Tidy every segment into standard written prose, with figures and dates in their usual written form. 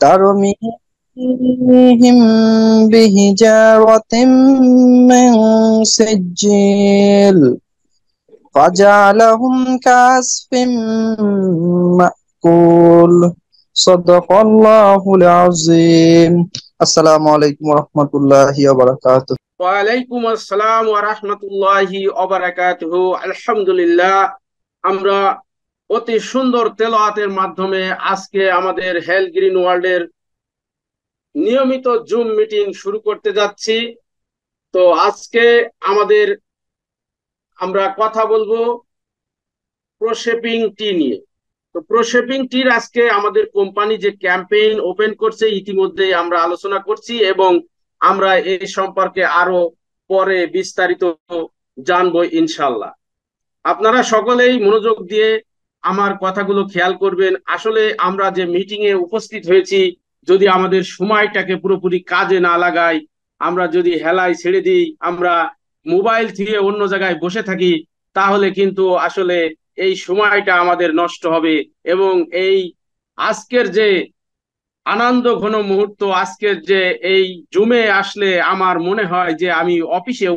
ترميهم بحجارة من سجيل فجعلهم كعصف مأكول صدق الله العظيم السلام عليكم ورحمة الله وبركاته ওয়ালাইকুম আসসালাম ওয়া রাহমাতুল্লাহি ওয়া বারাকাতুহু। আলহামদুলিল্লাহ, আমরা অতি সুন্দর তেলাওয়াতের মাধ্যমে আজকে আমাদের হেলথ গ্রিন ওয়ার্ল্ডের নিয়মিত জুম মিটিং শুরু করতে যাচ্ছি। তো আজকে আমাদের আমরা কথা বলবো প্রোশেপিং টি নিয়ে। তো প্রোশেপিং টির আজকে আমাদের কোম্পানি যে ক্যাম্পেইন ওপেন করছে ইতিমধ্যে আমরা আলোচনা করছি এবং আমরা এই সম্পর্কে আরো পরে বিস্তারিত জানবো ইনশাল্লাহ। আপনারা সকলেই মনোযোগ দিয়ে আমার কথাগুলো খেয়াল করবেন। আসলে আমরা যে মিটিং এ উপস্থিত হয়েছি, যদি আমাদের সময়টাকে পুরোপুরি কাজে না লাগাই, আমরা যদি হেলায় ছেড়ে দিই, আমরা মোবাইল থেকে অন্য জায়গায় বসে থাকি, তাহলে কিন্তু আসলে এই সময়টা আমাদের নষ্ট হবে। এবং এই আজকের যে আনন্দ ঘন মুহূর্ত, আজকের যে এই জুমে আসলে আমার মনে হয় যে আমি অফিসে,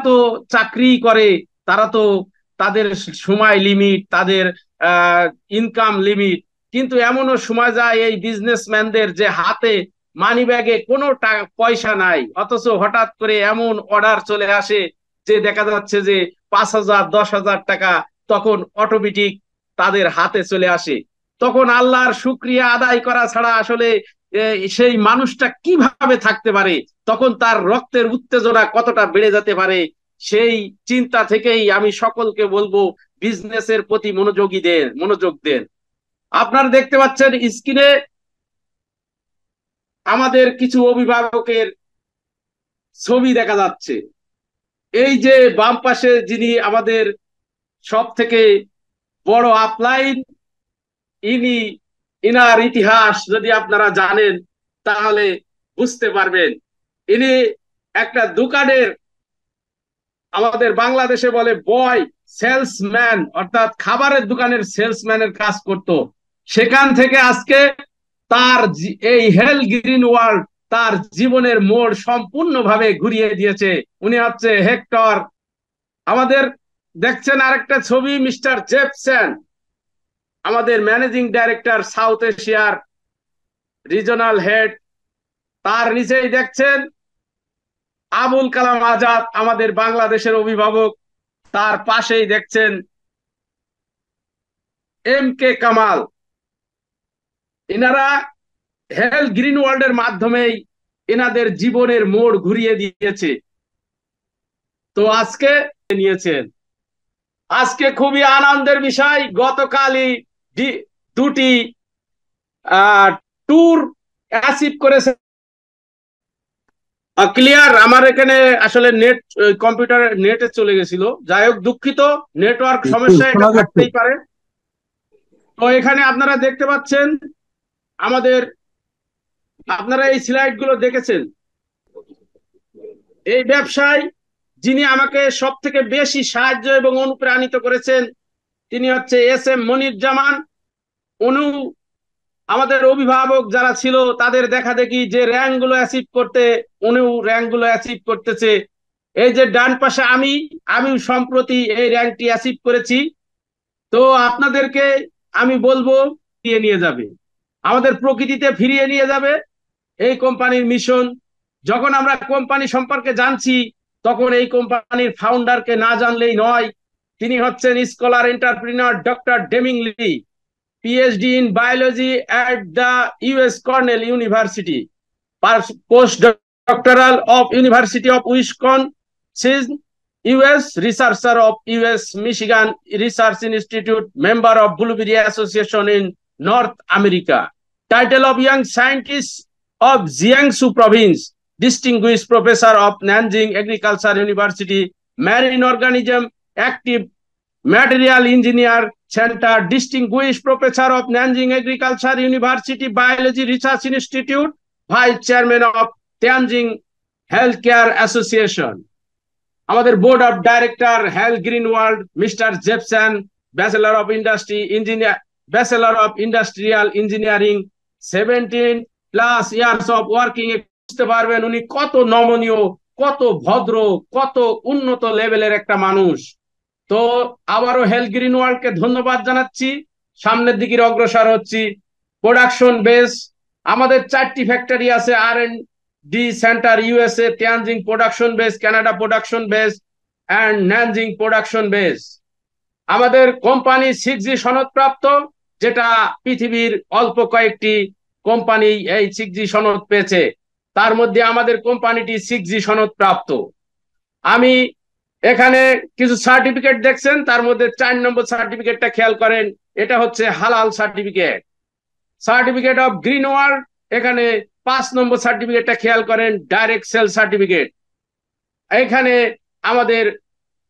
তো চাকরি করে, তারা তো তাদের সময় লিমিট, তাদের ইনকাম লিমিট, কিন্তু এমনও সময় যায় এই বিজনেসম্যানদের যে হাতে মানি ব্যাগে কোনো পয়সা নাই, অথচ হঠাৎ করে এমন অর্ডার চলে আসে যে দেখা যাচ্ছে যে 5,000 10,000 টাকা তখন অটোমেটিক তাদের হাতে চলে আসে। তখন আল্লাহর শুকরিয়া আদায় করা ছাড়া আসলে সেই মানুষটা কিভাবে থাকতে পারে, তখন তার রক্তের উত্তেজনা কতটা বেড়ে যেতে পারে। সেই চিন্তা থেকেই আমি সকলকে বলবো বিজনেসের প্রতি মনোযোগ দেন। আপনারা দেখতে পাচ্ছেন স্ক্রিনে আমাদের কিছু অভিভাবকের ছবি দেখা যাচ্ছে। এই যে বাম পাশে যিনি আমাদের সব থেকে বড় আপলাইন, ইনার ইতিহাস যদি আপনারা জানেন তাহলে বুঝতে পারবেন। ইনি একটা দোকানের, আমাদের বাংলাদেশে বলে বয় সেলসম্যান, অর্থাৎ খাবারের দোকানের সেলসম্যানের কাজ করত। সেখান থেকে আজকে তার এই হেলথ গ্রিন ওয়ার্ল্ড তার জীবনের মোড় সম্পূর্ণভাবে ঘুরিয়ে দিয়েছে। উনি হচ্ছে হেক্টর। আমাদের দেখছেন আরেকটা ছবি, মিস্টার জেপসন, আমাদের ম্যানেজিং ডাইরেক্টর সাউথ এশিয়ার রিজনাল হেড। তার নিচেই দেখছেন আবুল কালাম আজাদ, আমাদের বাংলাদেশের অভিভাবক। তার পাশেই দেখছেন এম কে কামাল। এনারা হেলথ গ্রিন ওয়ার্ল্ডের মাধ্যমেই এনাদের জীবনের মোড় ঘুরিয়ে দিয়েছে। তো আজকে নিয়েছেন, আজকে খুবই আনন্দের বিষয়, গতকালই দুটি ট্যুর অ্যাচিভ করেছে। ক্লিয়ার? আমার এখানে আসলে নেট, কম্পিউটার নেটে চলে গেছিল, যাই হোক দুঃখিত, নেটওয়ার্ক সমস্যা এটা থাকতেই পারে। তো এখানে আপনারা দেখতে পাচ্ছেন আমাদের, আপনারা এই স্লাইড গুলো দেখেছেন। এই ব্যবসায় যিনি আমাকে সব থেকে বেশি সাহায্য এবং অনুপ্রাণিত করেছেন তিনি হচ্ছে এস এম মনিরুজ্জামান। উনি আমাদের অভিভাবক যারা ছিল তাদের দেখা দেখি যে র্যাঙ্ক গুলো অ্যাচিভ করতে, উনিও র্যাঙ্ক গুলো অ্যাচিভ করতেছে। এই যে ডান পাশে আমি সম্প্রতি এই র্যাঙ্কটি অ্যাচিভ করেছি। তো আপনাদেরকে আমি বলবো ফিরিয়ে নিয়ে যাবে, আমাদের প্রকৃতিতে ফিরিয়ে নিয়ে যাবে এই কোম্পানির মিশন। যখন আমরা কোম্পানি সম্পর্কে জানছি তখন এই কোম্পানির ফাউন্ডারকে না জানলেই নয়। তিনি হচ্ছেন scholar entrepreneur doctor Deming Li, PhD in biology at the US Cornell University, postdoctoral of University of Wisconsin, US, researcher of US Michigan Research Institute, member of Blueberry Association in North America, title of Young Scientist of Jiangsu Province, distinguished professor of Nanjing Agriculture University, marine organism active material engineer center, distinguished professor of Nanjing Agriculture University Biology Research Institute, vice chairman of Tianjin Healthcare Association. আমাদের board of director health green world mister Jepson, bachelor of industrial engineering, 17+ years of working এ বুঝতে পারবেন উনি কত নমনীয়, কত ভদ্র, কত উন্নত লেভেলের একটা মানুষ। তো আবারও হেলথ গ্রিন ওয়ার্ল্ডকে ধন্যবাদ জানাচ্ছি। সামনের দিকে অগ্রসর হচ্ছি। প্রোডাকশন বেস আমাদের 4টি ফ্যাক্টরি আছে, R&D centre USA, Tianjin production base, Canada production base and Nanjing production base. আমাদের কোম্পানি 6G সনদপ্রাপ্ত, যেটা পৃথিবীর অল্প কয়েকটি কোম্পানি এই 6G সনদ পেয়েছে, তার মধ্যে আমাদের কোম্পানিটি 6G সনদপ্রাপ্ত। আমি এখানে কিছু সার্টিফিকেট দেখছেন, তার মধ্যে 4 নম্বর সার্টিফিকেটটা খেয়াল করেন, এটা হচ্ছে হালাল certificate, certificate of green world. এখানে 5 নম্বর সার্টিফিকেটটা খেয়াল করেন, ডাইরেক্ট সেল সার্টিফিকেট। এখানে আমাদের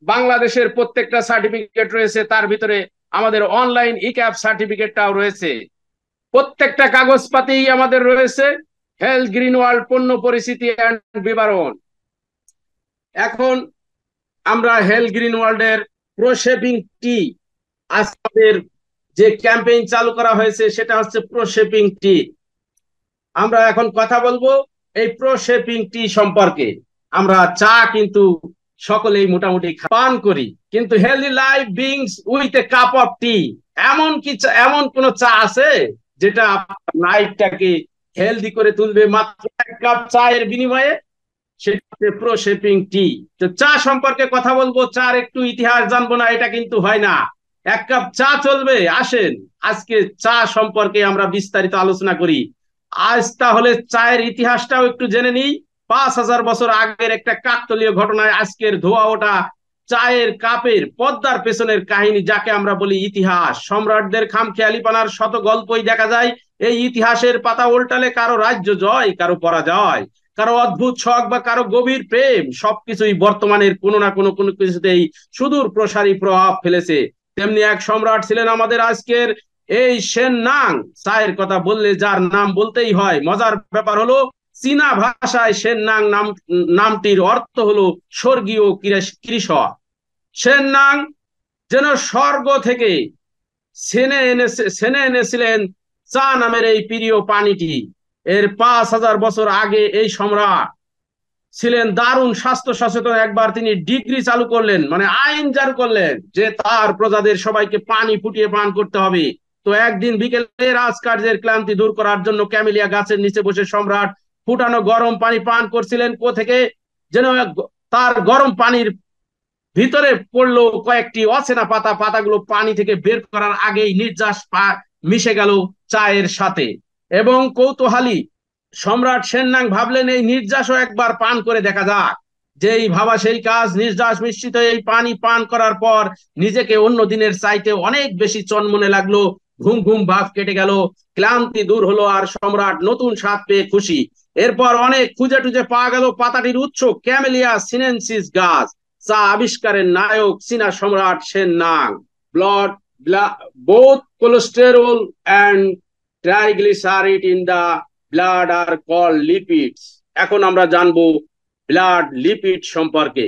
বাংলাদেশের প্রত্যেকটা সার্টিফিকেট রয়েছে, তার ভিতরে আমাদের অনলাইন ইক্যাপ সার্টিফিকেটটাও রয়েছে। প্রত্যেকটা কাগজপাতি আমাদের রয়েছে হেলথ গ্রিন ওয়ার্ল্ড পণ্য পরিচিতি এন্ড বিবরণ। এখন আমরা হেলথ গ্রিন ওয়ার্ল্ডের প্রোশেপিং টি, আজকের যে ক্যাম্পেইন চালু করা হয়েছে সেটা হচ্ছে প্রোশেপিং টি। আমরা এখন কথা বলবো এই প্রোশেপিং টি সম্পর্কে। আমরা চা কিন্তু সকলেই মোটামুটি পান করি, কিন্তু healthy life begins with a cup of tea, এমন কোন চা আছে যেটা লাইফটাকে হেলদি করে তুলবে মাত্র 1 কাপ চায়ের বিনিময়ে? সেটা হচ্ছে প্রোশেপিং টি। তো চা সম্পর্কে কথা বলবো, চার একটু ইতিহাস জানবো না, এটা কিন্তু হয় না। 1 কাপ চা চলবে? আসেন আজকে চা সম্পর্কে আমরা বিস্তারিত আলোচনা করি। আজ তাহলে চায়ের ইতিহাসটাও একটু জেনে নিই। 5000 বছর আগের একটা কাকতালীয় ঘটনায় আজকের ধোয়া ওঠা চায়ের কাপের পদ্মার পেছনের কাহিনী, যাকে আমরা বলি ইতিহাস। সম্রাটদের খামখেয়ালিপনার শত গল্পই দেখা যায় এই ইতিহাসের পাতা উল্টালে। কারো রাজ্য জয়, কারো পরাজয়, কারো অদ্ভুত শখ বা কারো গভীর প্রেম, সবকিছুই বর্তমানের কোনো না কোনো কোনো কিছুতেই সুদূর প্রসারী প্রভাব ফেলেছে। তেমনি এক সম্রাট ছিলেন আমাদের আজকের এই সেন নাং। চায়ের কথা বললে যার নাম বলতেই হয়। মজার ব্যাপার হলো চীনা ভাষায় সেন নাং নামটির অর্থ হলো স্বর্গীয় কৃষক। সেন নাং যেন স্বর্গ থেকে সেনে এনেছিলেন চা নামের এই প্রিয় পানিটি। এর 5000 বছর আগে এই সম্রাট ছিলেন দারুণ স্বাস্থ্য সচেতন। একবার তিনি ডিগ্রি চালু করলেন, মানে আইন জারি করলেন যে তার প্রজাদের সবাইকে পানি ফুটিয়ে পান করতে হবে। তো একদিন বিকেলে রাজকার্যের ক্লান্তি দূর করার জন্য ক্যামেলিয়া গাছের নিচে বসে সম্রাট ফুটানো গরম পানি পান করছিলেন। থেকে যেন তার গরম পানির ভিতরে পড়লো কয়েকটি অচেনা পাতা। পাতাগুলো পানি থেকে বের করার আগেই নির্যাস মিশে গেল চায়ের সাথে। এবং কৌতূহলী সম্রাট সেননাং ভাবলেন এই নির্যাসও একবার পান করে দেখা যাক। যেই ভাবা সেই কাজ। নির্যাস মিশ্রিত এই পানি পান করার পর নিজেকে অন্য দিনের চাইতে অনেক বেশি চনমনে লাগলো। ঘুম ঘুম ভাব কেটে গেল, ক্লান্তি দূর হলো, আর সম্রাট নতুন স্বাদ পেয়ে খুশি। এরপর অনেক খুঁজে টুজে পাওয়া গেল পাতাটির উৎস ক্যামেলিয়া সিনেনসিস গাছ। চা আবিষ্কারের নায়ক চীনা সম্রাট Shen Nong. Blood both cholesterol and triglyceride in the blood are called lipids. এখন আমরা জানবো ব্লাড লিপিড সম্পর্কে।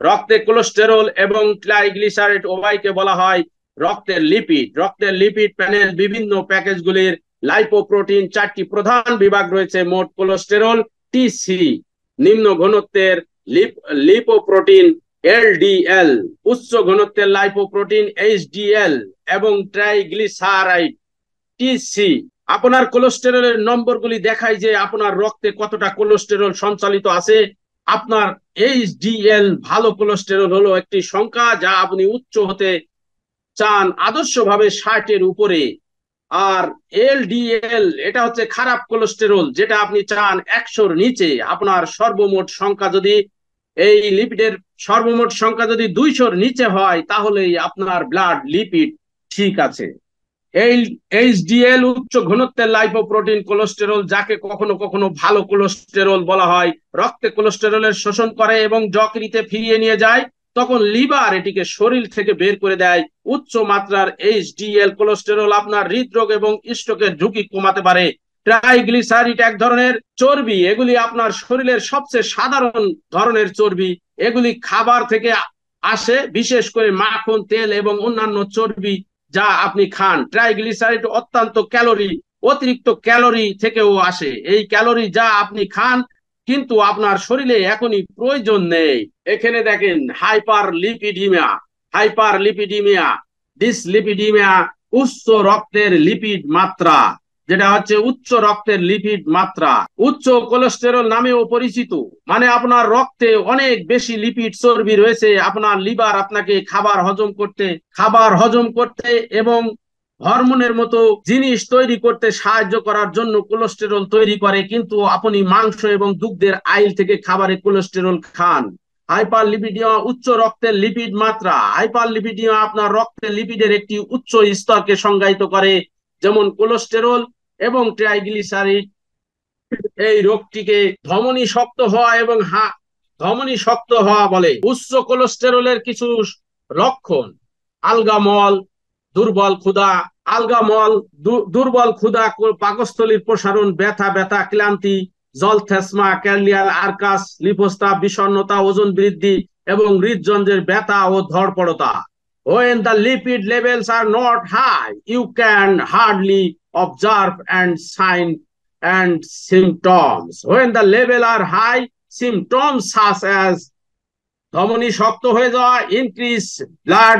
রক্তে কোলেস্টেরল এবং ট্রাইগ্লিসারাইড উভয়কে বলা হয় রক্তের লিপিড। রক্তের লিপিড প্যানেল বিভিন্ন প্যাকেজগুলির লাইপোপ্রোটিন 4টি প্রধান বিভাগ রয়েছে মোট। কোলেস্টেরল টিসি, নিম্ন ঘনত্বের লিপোপ্রোটিন এলডিএল, উচ্চ ঘনত্বের লাইপোপ্রোটিন এইচডিএল এবং ট্রাইগ্লিসারাইড টিসি। আপনার কোলেস্টেরলের নম্বরগুলি দেখায় যে আপনার রক্তে কতটা কোলেস্টেরল সঞ্চালিত আছে। আপনার এইচডিএল ভালো কোলেস্টেরল হলো একটি সংখ্যা যা আপনি উচ্চ হতে চান আদর্শভাবে 60-এর উপরে। আর এলডিএল এটা হচ্ছে খারাপ কোলেস্টেরল, যেটা আপনি চান 100-র নিচে। আপনার সর্বমোট সংখ্যা যদি এই লিপিডের সর্বমোট সংখ্যা যদি 200-র নিচে হয় তাহলেই আপনার ব্লাড লিপিড ঠিক আছে। এই এইচডিএল উচ্চ ঘনত্বের লাইপোপ্রোটিন কোলেস্টেরল, যাকে কখনো কখনো ভালো কোলেস্টেরল বলা হয়, রক্তে কোলেস্টেরলের শোষণ করে এবং যকৃতে ফিরিয়ে নিয়ে যায়। তখন লিভার এটিকে শরীর থেকে বের করে দেয়। উচ্চ মাত্রার এইচডিএল কোলেস্টেরল আপনার হৃদরোগ এবং স্ট্রোকের ঝুঁকি কমাতে পারে। ট্রাইগ্লিসারাইড এক ধরনের চর্বি। এগুলি আপনার শরীরের সবচেয়ে সাধারণ ধরনের চর্বি। এগুলি খাবার থেকে আসে, বিশেষ করে মাখন, তেল এবং অন্যান্য চর্বি যা আপনি খান। ট্রাইগ্লিসারাইড অত্যন্ত ক্যালোরি অতিরিক্ত ক্যালোরি থেকেও আসে। এই ক্যালোরি যা আপনি খান কিন্তু আপনার শরীরে এখনই প্রয়োজন নেই। এখানে দেখেন হাইপার লিপিডিমিয়া, ডিসলিপিডিমিয়া, উচ্চ রক্তের লিপিড মাত্রা, যেটা হচ্ছে উচ্চ রক্তের লিপিড মাত্রা, উচ্চ কোলেস্টেরল নামেও পরিচিত। মানে আপনার রক্তে অনেক বেশি লিপিড চর্বি রয়েছে। আপনার লিভার আপনাকে খাবার হজম করতে এবং হরমোনের মতো জিনিস তৈরি করতে সাহায্য করার জন্য কোলেস্টেরল তৈরি করে, কিন্তু আপনি মাংস এবং দুগ্ধের আইল থেকে খাবারে কোলেস্টেরল খান। হাইপারলিপিডিমা উচ্চ রক্তের লিপিড মাত্রা। হাইপারলিপিডিমা আপনার রক্তের লিপিডের একটি উচ্চ স্তরকে সংজ্ঞায়িত করে, যেমন কোলেস্টেরল এবং ট্রাইগ্লিসারিড। এই রোগটিকে ধমনী শক্ত হওয়া এবং ধমনী শক্ত হওয়া বলে। উচ্চ কোলেস্টেরলের কিছু লক্ষণ: আলগামল, দুর্বল ক্ষুধা, আলগামল দুর্বল ক্ষুধা, পাকস্থলীর প্রসারণ, ব্যথা ব্যথা, ক্লান্তি, জলথেসমা, ক্যান্ডিয়াল আর্কাস, লিপোস্তাব, বিষণ্ণতা, ওজন বৃদ্ধি এবং হৃদযন্ত্রের ব্যথা ও ধড়পড়তা। When the lipid levels are not high, you can hardly observe and symptoms. When the level are high, symptoms such as ধমনী শক্ত হয়ে যাওয়া, ইনক্রিজ ব্লাড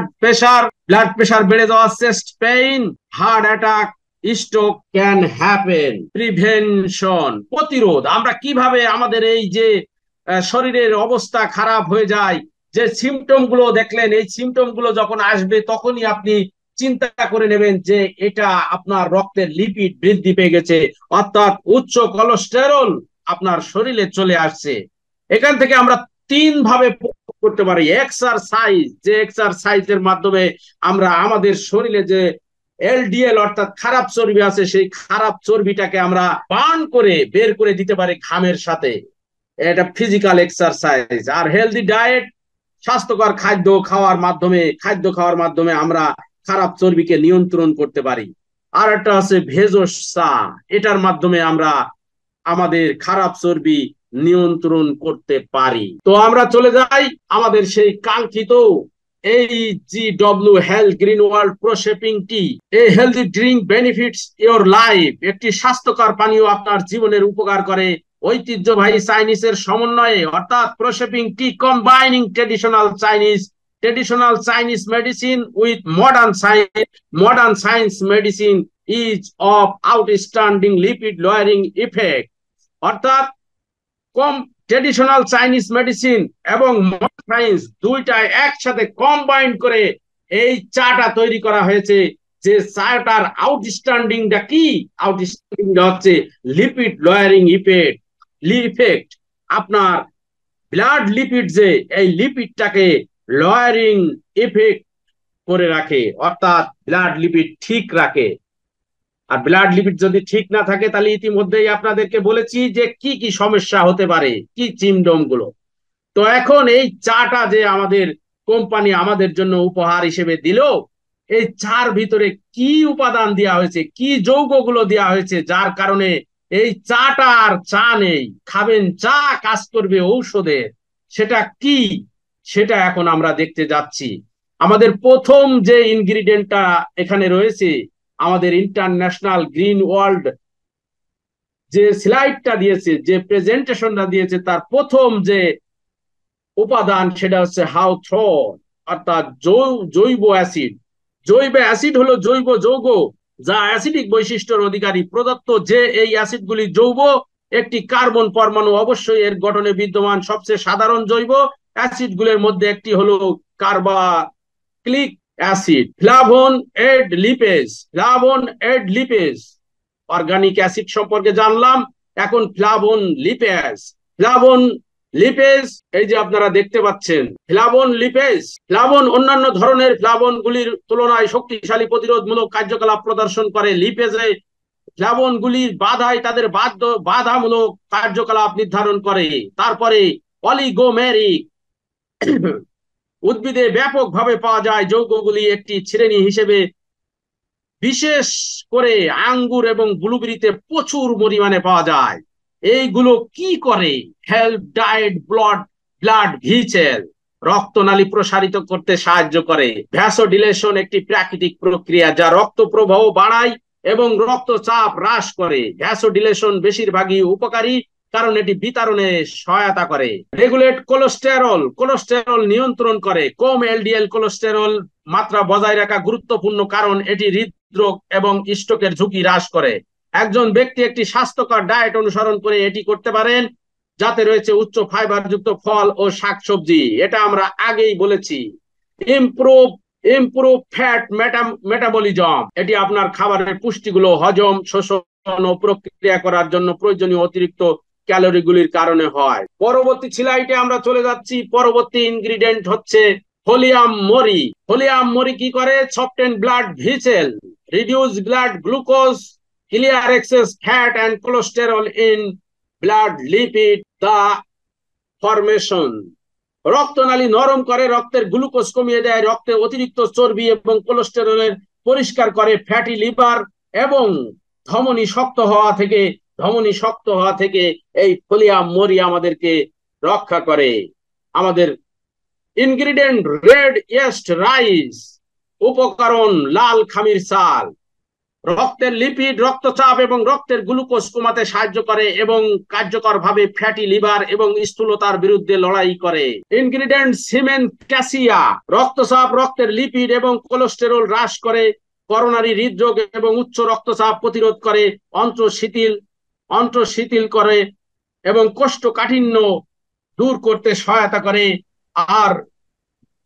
প্রেশার বেড়ে যাওয়া, chest pain, heart attack, stroke can happen. Prevention, প্রতিরোধ। আমরা কিভাবে আমাদের এই যে শরীরের অবস্থা খারাপ হয়ে যায়, যে সিমটম গুলো দেখলেন, এই সিমটম গুলো যখন আসবে তখনই আপনি চিন্তা করে নেবেন যে এটা আপনার রক্তের লিপিড বৃদ্ধি পেয়ে গেছে, অর্থাৎ উচ্চ কোলেস্টেরল আপনার শরীরে চলে আসছে। এখান থেকে আমরা তিন ভাবে করতে পারি। এক্সারসাইজ, যে এক্সারসাইজের মাধ্যমে আমরা আমাদের শরীরে যে এলডিএল অর্থাৎ খারাপ চর্বি আছে, সেই খারাপ চর্বিটাকে আমরা বার্ন করে বের করে দিতে পারি ঘামের সাথে। এটা ফিজিক্যাল এক্সারসাইজ। আর হেলদি ডায়েট, স্বাস্থ্যকর খাদ্য খাওয়ার মাধ্যমে আমরা খারাপ চর্বিকে নিয়ন্ত্রণ করতে পারি। আর একটা আছে ভেষজ চা, এটার মাধ্যমে আমরা আমাদের খারাপ চর্বি নিয়ন্ত্রণ করতে পারি। তো আমরা চলে যাই আমাদের সেই কাঙ্ক্ষিত HGW হেলথ গ্রিন ওয়ার্ল্ড প্রোশেপিং টি। এই healthy drink benefits your life. একটি স্বাস্থ্যকর পানীয় আপনার জীবনের উপকার করে। ঐতিহ্যবাহী চাইনিজের সমন্বয়ে, অর্থাৎ proshaping tea combining traditional Chinese medicine with modern science medicine is of outstanding lipid lowering effect. অর্থাৎ ট্রেডিশনাল চাইনিজ মেডিসিন এবং মডার্ন সায়েন্স দুইটা একসাথে কম্বাইন করে এই চাটা তৈরি করা হয়েছে। যে চাটার আউটস্ট্যান্ডিংটা কি? আউটস্ট্যান্ডিংটা হচ্ছে লিপিড লোয়ারিং ইফেক্ট। আপনার ব্লাড লিপিড, যে এই লিপিডটাকে লোয়ারিং ইফেক্ট করে রাখে, অর্থাৎ ব্লাড লিপিড ঠিক রাখে। আর ব্লাড লিপিড যদি ঠিক না থাকে, তাহলে ইতিমধ্যেই আপনাদেরকে বলেছি যে কি কি সমস্যা হতে পারে, কি সিমটম গুলো। তো এখন এই চাটা যে আমাদের কোম্পানি আমাদের জন্য উপহার হিসেবে দিল, এই চার ভিতরে কি উপাদান দেওয়া হয়েছে, কি যৌগগুলো দেওয়া হয়েছে, যার কারণে এই চাটা আর চা নেই, খাবেন চা, কাজ করবে ঔষধে, সেটা কি? সেটা এখন আমরা দেখতে যাচ্ছি। আমাদের প্রথম যে ইনগ্রিডিয়েন্টটা এখানে রয়েছে, আমাদের ইন্টারন্যাশনাল গ্রিন ওয়ার্ল্ড যে স্লাইডটা দিয়েছে, যে প্রেজেন্টেশনটা দিয়েছে, তার প্রথম যে উপাদান সেটা হচ্ছে হাউথ্রন, অর্থাৎ জৈব অ্যাসিড। জৈব অ্যাসিড হলো জৈব যৌগ যা অ্যাসিডিক বৈশিষ্ট্যের অধিকারী। প্রদত্ত যে এই অ্যাসিডগুলি জৈব, একটি কার্বন পরমাণু অবশ্যই এর গঠনে বিদ্যমান। সবচেয়ে সাধারণ জৈব অ্যাসিডগুলোর মধ্যে একটি হলো কার্বক্সিলিক অ্যাসিড। ফ্লাভোন এড লিপেজ, অর্গানিক অ্যাসিড সম্পর্কে জানলাম। এখন ফ্লাভোন লিপেজ, এই যে আপনারা দেখতে পাচ্ছেন ফ্লাভোন অন্যান্য ধরনের ফ্লাভোন গুলির তুলনায় শক্তিশালী প্রতিরোধমূলক কার্যকলাপ প্রদর্শন করে। লিপেজে ফ্লাভোন গুলির তাদের বাধামূলক কার্যকলাপ নির্ধারণ করে। তারপরে অলিগোমেরিক, উদ্ভিদে ব্যাপকভাবে পাওয়া যায় যৌগগুলি একটি শ্রেণী হিসেবে, বিশেষ করে আঙ্গুর এবং ব্লুবেরিতে প্রচুর পরিমাণে পাওয়া যায়। এইগুলো কি করে? হেল্প ডায়েট ব্লাড ভিসেল, রক্তনালী প্রসারিত করতে সাহায্য করে। ভ্যাসোডিলেশন একটি প্রাকৃতিক প্রক্রিয়া যা রক্ত প্রবাহ বাড়ায় এবং রক্তচাপ হ্রাস করে। ভ্যাসোডিলেশন বেশিরভাগই উপকারী, কারণ এটি বিতরণে সহায়তা করে। রেগুলেট কোলেস্টেরল, কোলেস্টেরল নিয়ন্ত্রণ করে। কম এলডিএল কোলেস্টেরল মাত্রা বজায় রাখা গুরুত্বপূর্ণ, কারণ এটি হৃদরোগ এবং স্ট্রোকের ঝুঁকি হ্রাস করে। একজন ব্যক্তি একটি স্বাস্থ্যকর ডায়েট অনুসরণ করে এটি করতে পারেন, যাতে রয়েছে উচ্চ ফাইবার যুক্ত ফল ও শাকসবজি। এটা আমরা আগেই বলেছি। ইমপ্রুভ ইমপ্রুভ ফ্যাট মেটাবলিজম, এটি আপনার খাবারের পুষ্টিগুলো হজম, শোষণ ও প্রক্রিয়া করার জন্য প্রয়োজনীয় অতিরিক্ত ক্যালোরিগুলির কারণে হয়। পরবর্তী স্লাইডে আমরা চলে যাচ্ছি। পরবর্তী ইনগ্রিডিয়েন্ট হচ্ছে হোলিয়াম মরি। হোলিয়াম মরি কি করে? Soften blood vessel, reduce blood glucose, clear excess fat and cholesterol in blood, lipid the formation. রক্তনালী নরম করে, রক্তের গ্লুকোজ কমিয়ে দেয়, রক্তে অতিরিক্ত চর্বি এবং কোলেস্টেরলের পরিষ্কার করে। ফ্যাটি লিভার এবং ধমনী শক্ত হওয়া থেকে এই ফোলিয়াম মরি আমাদেরকে রক্ষা করে। আমাদের ইনগ্রিডিয়েন্ট রেড ইয়েস্ট রাইস, উপকরণ লাল খামির চাল। রক্তের লিপিড, রক্তচাপ এবং রক্তের গ্লুকোজ কমাতে সাহায্য করে এবং কার্যকরভাবে ফ্যাটি লিভার এবং স্থূলতার বিরুদ্ধে লড়াই করে। ইনগ্রিডিয়েন্ট সিমেন ক্যাসিয়া, রক্তচাপ, রক্তের লিপিড এবং কোলেস্টেরল হ্রাস করে, করোনারি হৃদরোগ এবং উচ্চ রক্তচাপ প্রতিরোধ করে, অন্ত্র শিথিল করে এবং কোষ্ঠকাঠিন্য দূর করতে সহায়তা করে। আর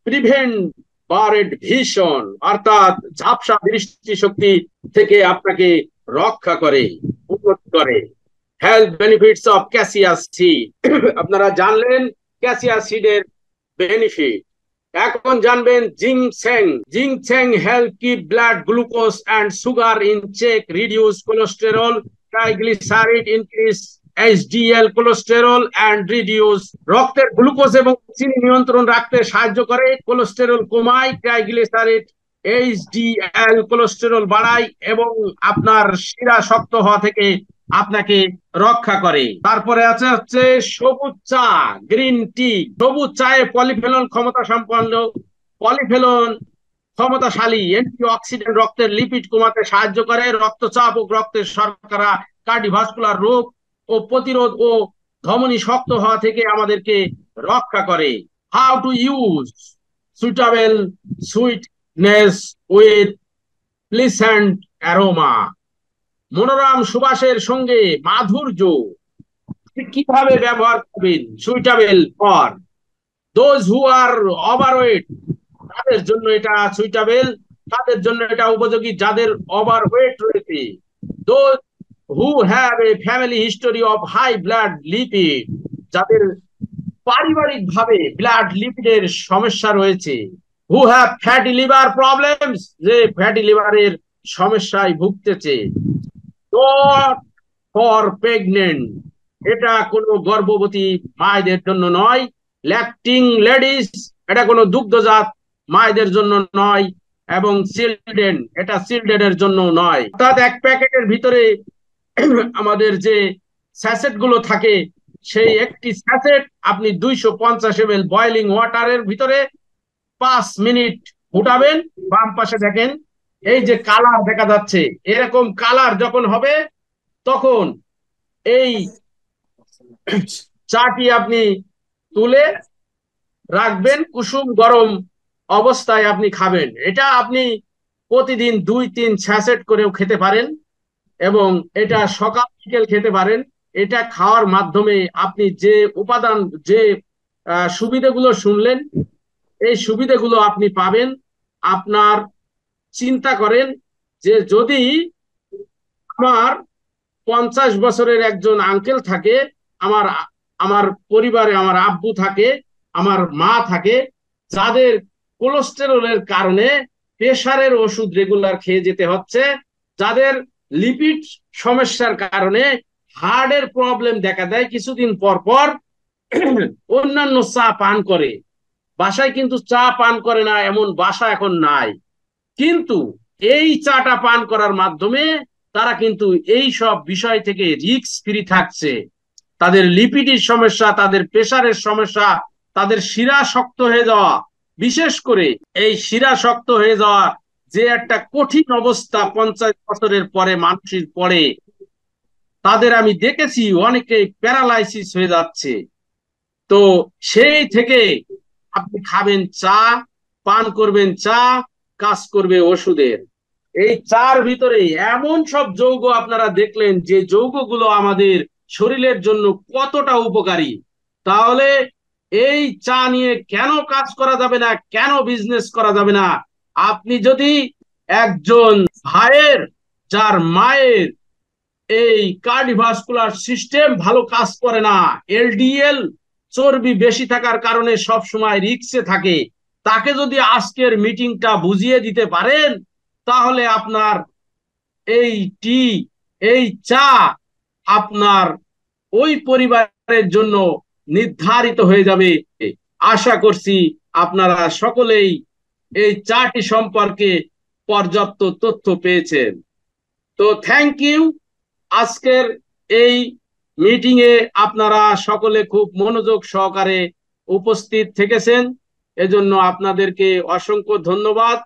প্রিভেন্ট বারেড ভিশন, অর্থাৎ ঝাপসা দৃষ্টিশক্তি থেকে আপনাকে রক্ষা করে, উন্নত করে। Health benefits of cassia seed, আপনারা জানলেন ক্যাসিয়া সিডের বেনিফিট। এখন জানবেন ginseng. Ginseng help keep blood glucose and sugar in check, reduce cholesterol, triglyceride, increase HDL cholesterol and reduce. রক্তের গ্লুকোজ এবং চিনি নিয়ন্ত্রণ রাখতে সাহায্য করে, কোলেস্টেরল কমায়, ট্রাইগ্লিসারাইড এইচডিএল কোলেস্টেরল বাড়ায় এবং আপনার শিরা শক্ত হওয়া থেকে আপনাকে রক্ষা করে। তারপরে হচ্ছে সবুজ চা, গ্রিন টি। সবুজ চায়ে পলিফেনল ক্ষমতাশালী অ্যান্টিঅক্সিডেন্ট রক্তের লিপিড কমাতে সাহায্য করে, রক্তচাপ ও রক্তের শর্করা, কার্ডিওভাস্কুলার রোগ ও প্রতিরোধ ও ধমনী শক্ত হওয়া থেকে আমাদেরকে রক্ষা করে। How to use suitable sweetness with pleasant aroma, মনোরম সুবাসের সঙ্গে মাধুর্য। কিভাবে ব্যবহার করবেন? Suitable for those who are overweight, তাদের জন্য এটা সুইটেবল, তাদের জন্য এটা উপযোগী যাদের ওভারওয়েট রয়েছে। Those who have a family history of high blood lipid, যাদের পারিবারিক ভাবে ব্লাড লিপিডের সমস্যা রয়েছে। Who have fatty liver problems, যে ফ্যাটি লিভারের সমস্যায় ভুগতেছে। নট ফর প্রেগনেন্ট, এটা কোনো গর্ভবতী মায়েদের জন্য নয়। ল্যাকটিং লেডিস, এটা কোনো দুগ্ধজাত মায়েদের জন্য নয়। এবং চিলড্রেন, এটা চিলড্রেনের জন্য নয়। অর্থাৎ এক প্যাকেটের ভিতরে আমাদের যে স্যাসেট গুলো থাকে, সেই একটি স্যাসেট আপনি 250 ml বয়লিং ওয়াটারের ভিতরে 5 মিনিট ফুটাবেন। বাম পাশে দেখেন এই যে কালার দেখা যাচ্ছে, এরকম কালার যখন হবে তখন এই চাটি আপনি তুলে রাখবেন, কুসুম গরম অবস্থায় আপনি খাবেন। এটা আপনি প্রতিদিন 2-3 স্যাসেট করেও খেতে পারেন এবং এটা সকাল বিকেল খেতে পারেন। এটা খাওয়ার মাধ্যমে আপনি যে উপাদান, যে সুবিধাগুলো শুনলেন, এই সুবিধাগুলো আপনি পাবেন। আপনার চিন্তা করেন যে যদি আমার 50 বছরের একজন আঙ্কেল থাকে, আমার আমার পরিবারে আমার আব্বু থাকে, আমার মা থাকে, যাদের কোলেস্টেরলের কারণে প্রেসারের ওষুধ রেগুলার খেয়ে যেতে হচ্ছে, যাদের লিপিড সমস্যার কারণে হার্টের প্রবলেম দেখা দেয় কিছুদিন পর পর, অন্যান্য চা পান করে। বাসায় কিন্তু চা পান করে না এমন বাসা এখন নাই, কিন্তু এই চাটা পান করার মাধ্যমে তারা কিন্তু এই সব বিষয় থেকে রিস্ক ফ্রি থাকছে। তাদের লিপিডের সমস্যা, তাদের প্রেসারের সমস্যা, তাদের শিরা শক্ত হয়ে যাওয়া, বিশেষ করে এই শিরা শক্ত হয়ে যাওয়া যে একটা কঠিন অবস্থা 50 বছরের পরে মানুষের পরে, তাদের আমি দেখেছি অনেকে প্যারালাইসিস হয়ে যাচ্ছে। তো সেই থেকে আপনি খাবেন চা, পান করবেন চা, কাজ করবে ওষুধের। এই চার ভিতরে এমন সব যৌগ আপনারা দেখলেন যে যৌগগুলো আমাদের শরীরের জন্য কতটা উপকারী। তাহলে এই চা নিয়ে কেন কাজ করা যাবে না, কেন বিজনেস করা যাবে না? আপনি যদি একজন ভাইয়ের, যার মায়ের এই কার্ডিওভাস্কুলার সিস্টেম ভালো কাজ করে না, এলডিএল চর্বি বেশি থাকার কারণে সব সময় রিস্কে থাকে, তাকে যদি আজকের মিটিংটা বুঝিয়ে দিতে পারেন, তাহলে আপনার এই টি, এই চা আপনার ওই পরিবারের জন্য নির্ধারিত হয়ে যাবে। আশা করছি আপনারা সকলেই এই চাটি সম্পর্কে পর্যাপ্ত তথ্য পেয়েছেন। তো থ্যাংক ইউ। আজকের এই মিটিং এ আপনারা সকলে খুব মনোযোগ সহকারে উপস্থিত থেকেছেন, এজন্য আপনাদেরকে অসংখ্য ধন্যবাদ।